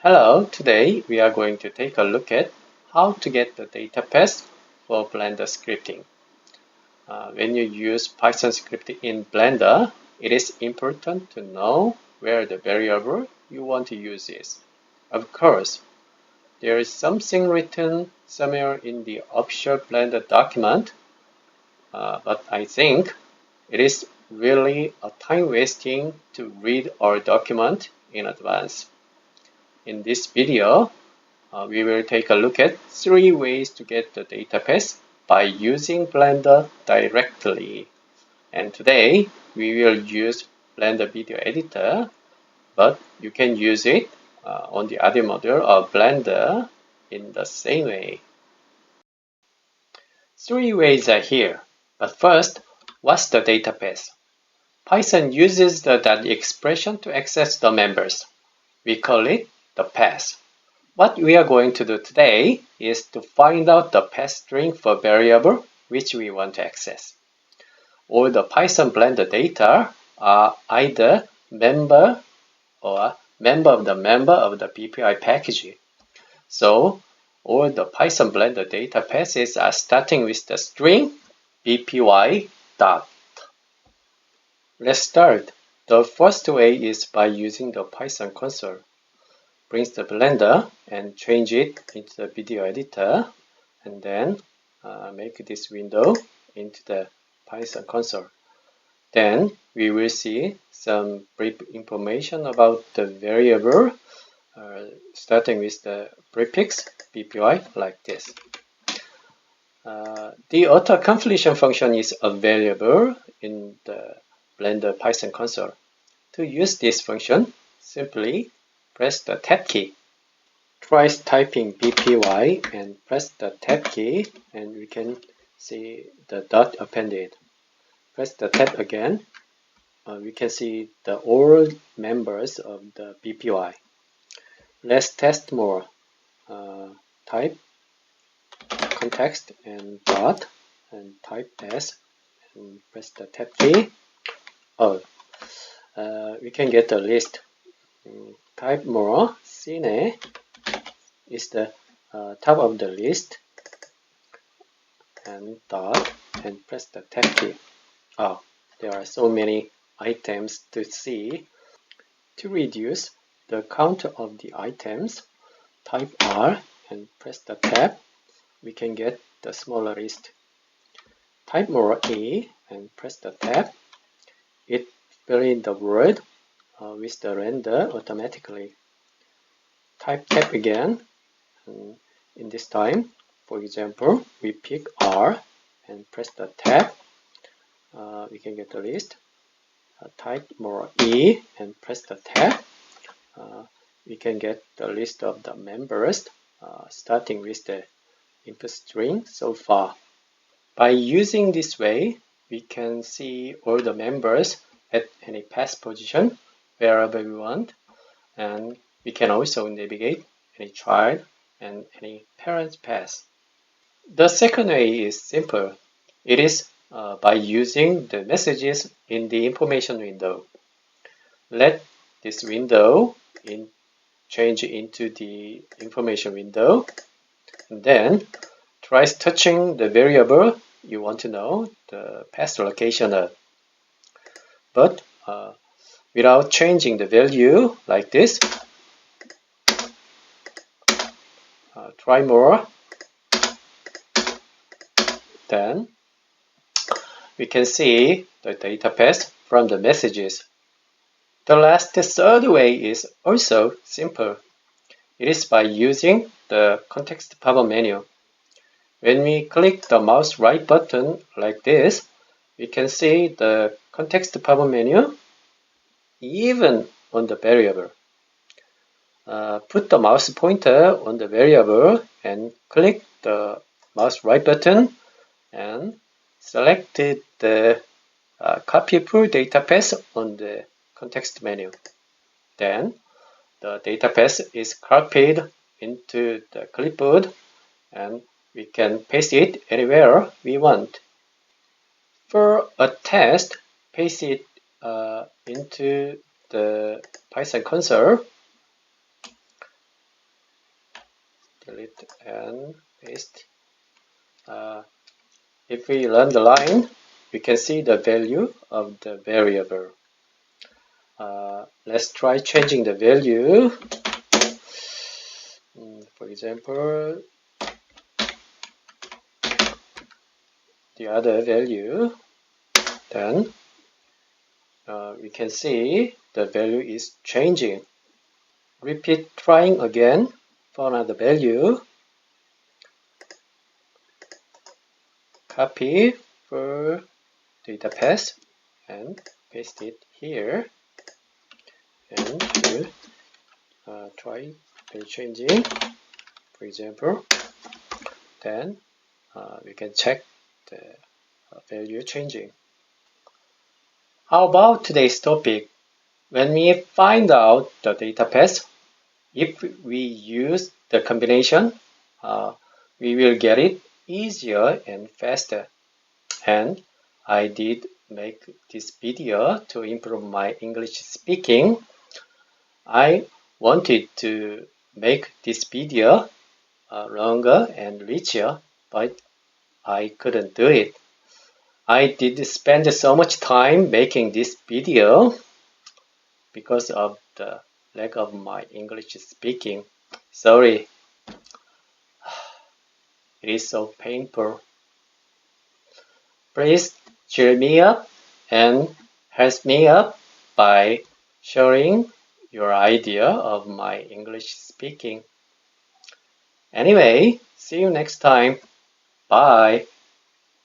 Hello, today we are going to take a look at how to get the data path for Blender scripting. When you use Python scripting in Blender, it is important to know where the variable you want to use is. Of course, there is something written somewhere in the official Blender document, but I think it is really a time wasting to read our document in advance. In this video, we will take a look at 3 ways to get the data path by using Blender directly. And today, we will use Blender Video Editor, but you can use it on the other module of Blender in the same way. 3 ways are here, but first, what's the data path? Python uses the dot expression to access the members. We call it the path. What we are going to do today is to find out the path string for variable which we want to access. All the Python Blender data are either member or member of the BPI package. So all the Python Blender data paths are starting with the string bpy dot. Let's start. The first way is by using the Python console. Brings the Blender and change it into the video editor, and then make this window into the Python console. Then we will see some brief information about the variable, starting with the prefix bpy like this. The Autocompletion function is available in the Blender Python console. To use this function, simply press the tab key. Try typing bpy and press the tab key, and we can see the dot appended. Press the tab again. We can see the all members of the bpy. Let's test more. Type context and dot and type s and press the tab key. We can get a list. Type more. Cine is the top of the list, and dot and press the tab key. There are so many items to see. To reduce the count of the items, type R and press the tab. We can get the smaller list. Type more E and press the tab. It fills in the word with the render automatically. Type tab again. In this time, for example, we pick R and press the tab. We can get the list. Type more E and press the tab. We can get the list of the members, starting with the input string so far. By using this way, we can see all the members at any path position wherever we want, and we can also navigate any child and any parent path. The second way is simple. It is by using the messages in the information window. Let this window change into the information window, and then try touching the variable you want to know the path location of. But without changing the value like this, try more. Then we can see the data path from the messages. The third way is also simple. It is by using the context pop-up menu. When we click the mouse right button like this, we can see the context pop-up menu even on the variable. Put the mouse pointer on the variable and click the mouse right button and select the copy full data path on the context menu. Then the data path is copied into the clipboard, and we can paste it anywhere we want. For a test, paste it into the Python console. delete and paste. If we run the line, we can see the value of the variable. Let's try changing the value. For example, the other value. Then we can see the value is changing. Repeat trying again for another value. Copy for data path and paste it here. And try value changing, for example. Then we can check the value changing. How about today's topic? When we find out the data path, if we use the combination, we will get it easier and faster. And I did make this video to improve my English speaking. I wanted to make this video longer and richer, but I couldn't do it. I did spend so much time making this video because of the lack of my English speaking. Sorry. It is so painful. Please cheer me up and help me up by sharing your idea of my English speaking. Anyway, see you next time. Bye.